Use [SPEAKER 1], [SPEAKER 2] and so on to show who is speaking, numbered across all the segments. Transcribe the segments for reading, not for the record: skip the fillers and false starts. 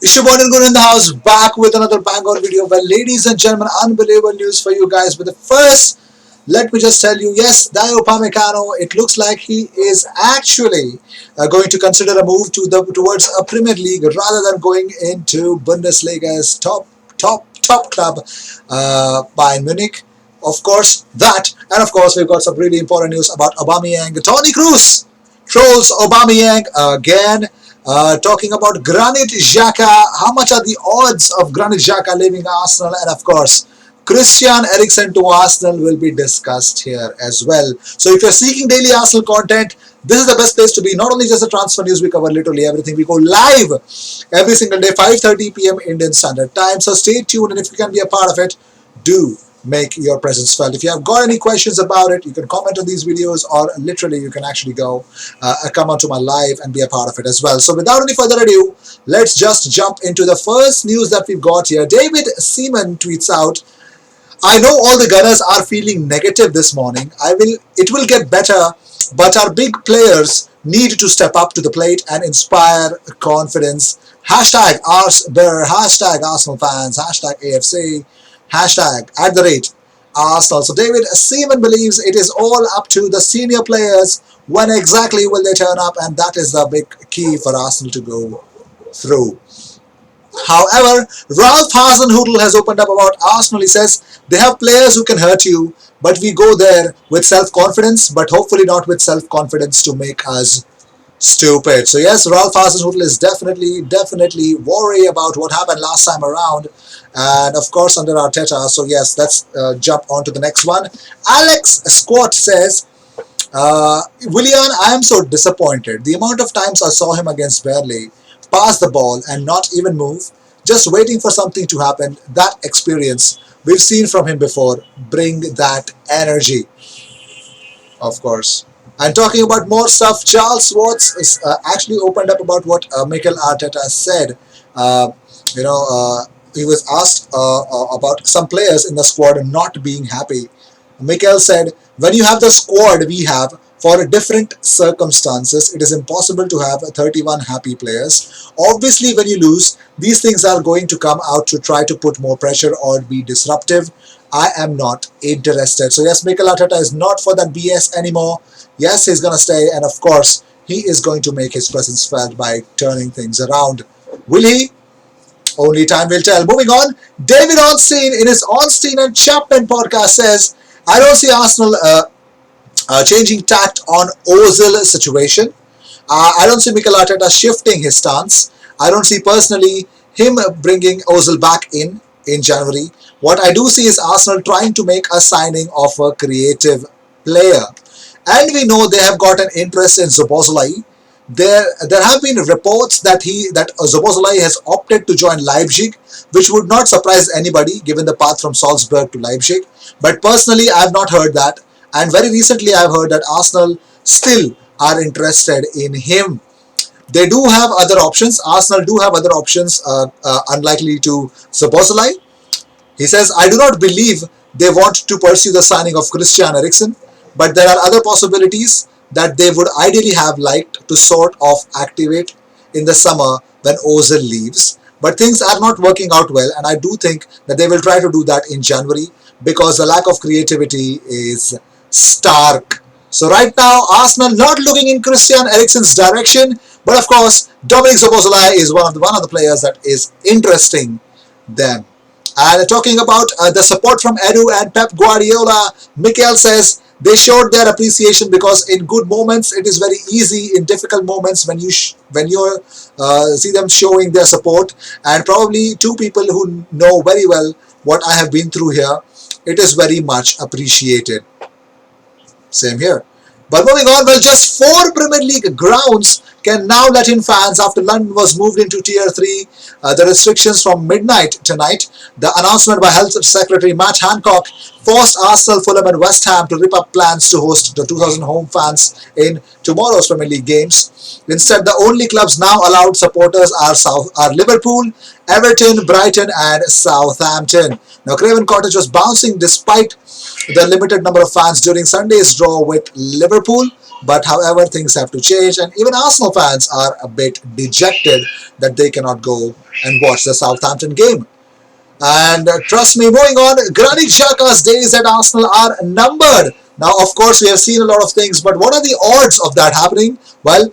[SPEAKER 1] Ishubon and Gun in the house, back with another bang on video. Well, ladies and gentlemen, unbelievable news for you guys. But the first, let me just tell you, yes, Dayot Upamecano, it looks like he is actually going to consider a move towards a Premier League rather than going into Bundesliga's top club, Bayern Munich. Of course, that, and of course, we've got some really important news about Aubameyang. Tony Cruz trolls Aubameyang again. Talking about Granit Xhaka, how much are the odds of Granit Xhaka leaving Arsenal? And of course, Christian Eriksen to Arsenal will be discussed here as well. So if you're seeking daily Arsenal content, this is the best place to be. Not only just the transfer news, we cover literally everything. We go live every single day, 5:30 p.m. Indian Standard Time. So stay tuned, and if you can be a part of it, do make your presence felt. If you have got any questions about it, you can comment on these videos, or literally you can actually go come onto my live and be a part of it as well. So without any further ado, let's just jump into the first news that we've got here. David Seaman tweets out, I know all the Gunners are feeling negative this morning. It will get better, but our big players need to step up to the plate and inspire confidence. Hashtag Arsbear, hashtag Arsenal fans, hashtag AFC, hashtag @Arsenal. So David Seaman believes it is all up to the senior players. When exactly will they turn up? And that is the big key for Arsenal to go through. However, Ralph Hasenhüttl has opened up about Arsenal. He says, they have players who can hurt you, but we go there with self-confidence, but hopefully not with self-confidence to make us stupid. So yes, Ralph Hasenhüttl is definitely worried about what happened last time around, and of course under Arteta. So yes, let's jump on to the next one. Alex Squat says, Willian, I am so disappointed. The amount of times I saw him against Burnley pass the ball and not even move, just waiting for something to happen. That experience we've seen from him before. Bring that energy, of course. And talking about more stuff, Charles Watts is, actually opened up about what Mikel Arteta said. He was asked about some players in the squad not being happy. Mikel said, when you have the squad we have, for different circumstances, it is impossible to have 31 happy players. Obviously, when you lose, these things are going to come out to try to put more pressure or be disruptive. I am not interested. So yes, Mikel Arteta is not for that BS anymore. Yes, he's going to stay, and of course, he is going to make his presence felt by turning things around. Will he? Only time will tell. Moving on, David Ornstein in his Ornstein and Chapman podcast says, I don't see Arsenal changing tact on Ozil situation. I don't see Mikel Arteta shifting his stance. I don't see personally him bringing Ozil back in January. What I do see is Arsenal trying to make a signing of a creative player. And we know they have got an interest in Szoboszlai. There have been reports that Szoboszlai has opted to join Leipzig, which would not surprise anybody given the path from Salzburg to Leipzig. But personally, I have not heard that. And very recently, I've heard that Arsenal still are interested in him. They do have other options. Arsenal do have other options, unlikely to Szoboszlai. He says, I do not believe they want to pursue the signing of Christian Eriksen, but there are other possibilities that they would ideally have liked to sort of activate in the summer when Ozil leaves. But things are not working out well, and I do think that they will try to do that in January because the lack of creativity is stark. So right now, Arsenal not looking in Christian Eriksen's direction, but of course, Dominic Szoboszlai is one of the players that is interesting them. And talking about the support from Edu and Pep Guardiola, Mikel says they showed their appreciation because in good moments it is very easy. In difficult moments, when you see them showing their support, and probably two people who know very well what I have been through here, it is very much appreciated. Same here. But moving on, well, just 4 Premier League grounds can now let in fans after London was moved into Tier 3. The restrictions from midnight tonight. The announcement by Health Secretary Matt Hancock forced Arsenal, Fulham and West Ham to rip up plans to host the 2,000 home fans in tomorrow's Premier League games. Instead, the only clubs now allowed supporters are Liverpool, Everton, Brighton and Southampton. Now, Craven Cottage was bouncing despite the limited number of fans during Sunday's draw with Liverpool. But however, things have to change, and even Arsenal fans are a bit dejected that they cannot go and watch the Southampton game. And trust me, moving on, Granit Xhaka's days at Arsenal are numbered. Now, of course, we have seen a lot of things, but what are the odds of that happening? Well,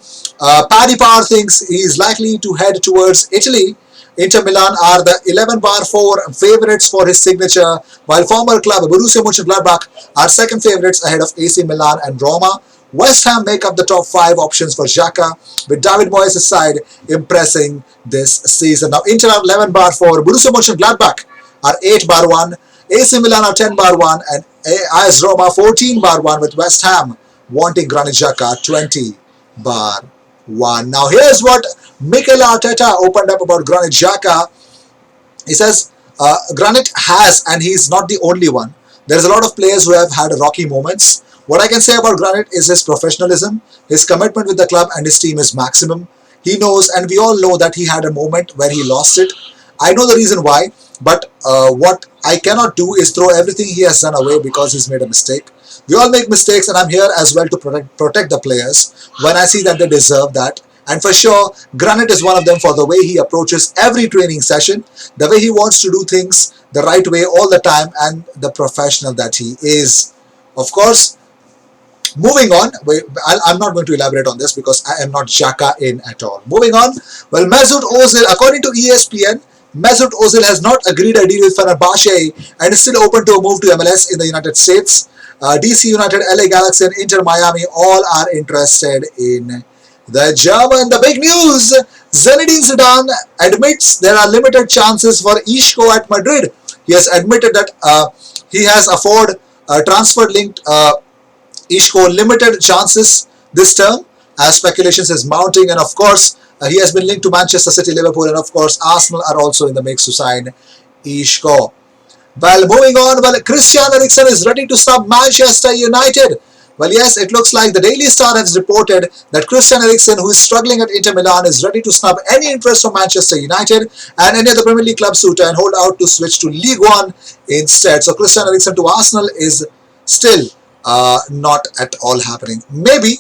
[SPEAKER 1] Paddy Power thinks he's likely to head towards Italy. Inter Milan are the 11 bar 4 favourites for his signature, while former club Borussia Mönchengladbach are second favourites ahead of AC Milan and Roma. West Ham make up the top 5 options for Xhaka, with David Moyes' side impressing this season. Now, Inter are 11 bar 4, Borussia Mönchengladbach are 8 bar 1, AC Milan are 10 bar 1, and AS Roma 14 bar 1, with West Ham wanting Granit Xhaka 20 bar 1. Now, here's what Mikel Arteta opened up about Granit Xhaka. He says, Granit has, and he's not the only one. There's a lot of players who have had rocky moments. What I can say about Granit is his professionalism, his commitment with the club and his team is maximum. He knows, and we all know that he had a moment where he lost it. I know the reason why, but what I cannot do is throw everything he has done away because he's made a mistake. We all make mistakes, and I'm here as well to protect the players when I see that they deserve that. And for sure, Granit is one of them for the way he approaches every training session, the way he wants to do things the right way all the time, and the professional that he is. Of course, moving on, I'm not going to elaborate on this because I am not Xhaka in at all. Moving on, well, Mesut Ozil, according to ESPN, Mesut Ozil has not agreed a deal with Fenerbahce and is still open to a move to MLS in the United States. DC United, LA Galaxy, and Inter Miami all are interested in the German. The big news: Zinedine Zidane admits there are limited chances for Isco at Madrid. He has admitted that he has afforded transfer-linked Isco limited chances this term, as speculations is mounting, and of course he has been linked to Manchester City, Liverpool, and of course Arsenal are also in the mix to sign Isco. Well, moving on, well, Christian Eriksen is ready to sub Manchester United. Well, yes, it looks like the Daily Star has reported that Christian Eriksen, who is struggling at Inter Milan, is ready to snub any interest from Manchester United and any other Premier League club suitor and hold out to switch to League One instead. So Christian Eriksen to Arsenal is still not at all happening. Maybe,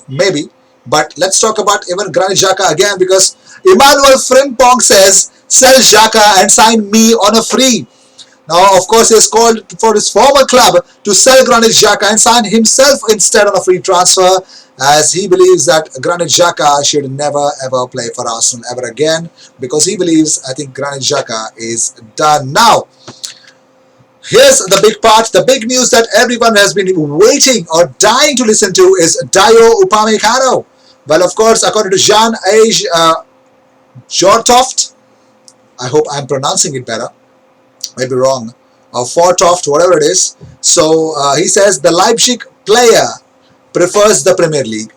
[SPEAKER 1] but let's talk about even Granit Xhaka again, because Emmanuel Frimpong says, sell Xhaka and sign me on a free. Now, of course, he has called for his former club to sell Granit Xhaka and sign himself instead on a free transfer, as he believes that Granit Xhaka should never ever play for Arsenal ever again, because he believes, I think, Granit Xhaka is done. Now, here's the big part, the big news that everyone has been waiting or dying to listen to is Dayot Upamecano. Well, of course, according to Jean-Age Jortoft, I hope I'm pronouncing it better, maybe wrong, Fortoft, whatever it is. So he says the Leipzig player prefers the Premier League.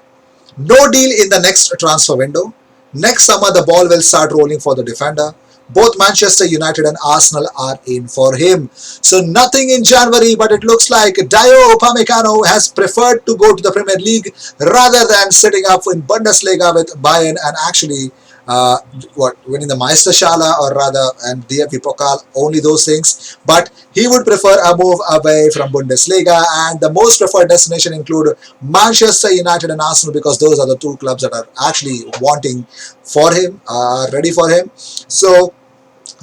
[SPEAKER 1] No deal in the next transfer window. Next summer the ball will start rolling for the defender. Both Manchester United and Arsenal are in for him. So nothing in January, but it looks like Dayot Upamecano has preferred to go to the Premier League rather than sitting up in Bundesliga with Bayern and actually winning the Meisterschale or rather and DFB Pokal, only those things. But he would prefer a move away from Bundesliga, and the most preferred destination include Manchester United and Arsenal, because those are the two clubs that are actually wanting for him, ready for him. So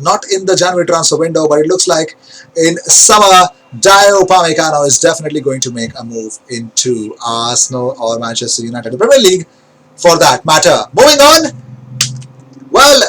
[SPEAKER 1] not in the January transfer window, but it looks like in summer Dayot Upamecano is definitely going to make a move into Arsenal or Manchester United, the Premier League for that matter. Moving on, well,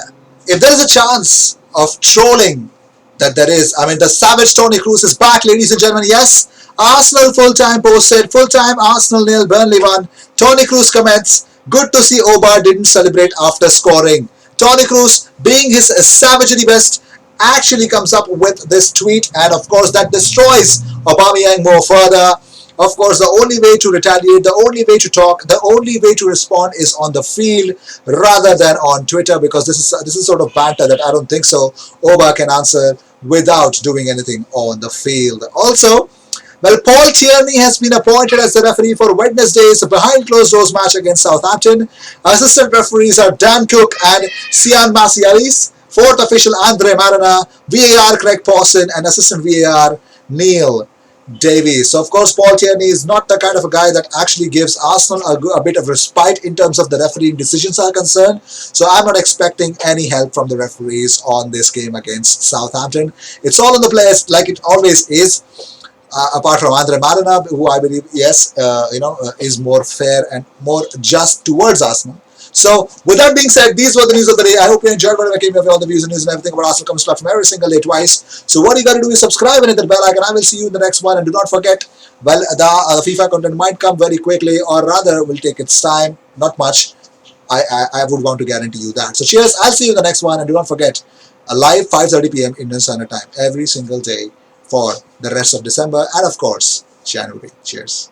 [SPEAKER 1] if there is a chance of trolling, that there is, I mean, the savage Tony Cruz is back, ladies and gentlemen. Yes, Arsenal full-time posted, full-time Arsenal nil, Burnley 1. Tony Cruz comments, good to see Oba didn't celebrate after scoring. Tony Cruz, being his savagery best, actually comes up with this tweet, and of course that destroys Aubameyang more further. Of course, the only way to retaliate, the only way to talk, the only way to respond is on the field rather than on Twitter, because this is sort of banter that I don't think so Oba can answer without doing anything on the field. Also, well, Paul Tierney has been appointed as the referee for Wednesday's behind closed doors match against Southampton. Assistant referees are Dan Cook and Sian Masialis. Fourth official Andre Marana, VAR Craig Pawson, and assistant VAR Neil Davies. So of course, Paul Tierney is not the kind of a guy that actually gives Arsenal a bit of respite in terms of the refereeing decisions are concerned. So I'm not expecting any help from the referees on this game against Southampton. It's all on the players, like it always is. Apart from Andre Marina, who I believe, yes, is more fair and more just towards Arsenal. So, with that being said, these were the news of the day. I hope you enjoyed whatever came of all the views and news and everything about Arsenal comes to life from every single day twice. So, what you got to do is subscribe and hit the bell icon. I will see you in the next one. And do not forget, well, the FIFA content might come very quickly, or rather, will take its time. Not much. I would want to guarantee you that. So, cheers. I'll see you in the next one. And do not forget, a live 5:30 p.m. Indian Standard Time every single day for the rest of December and, of course, January. Cheers.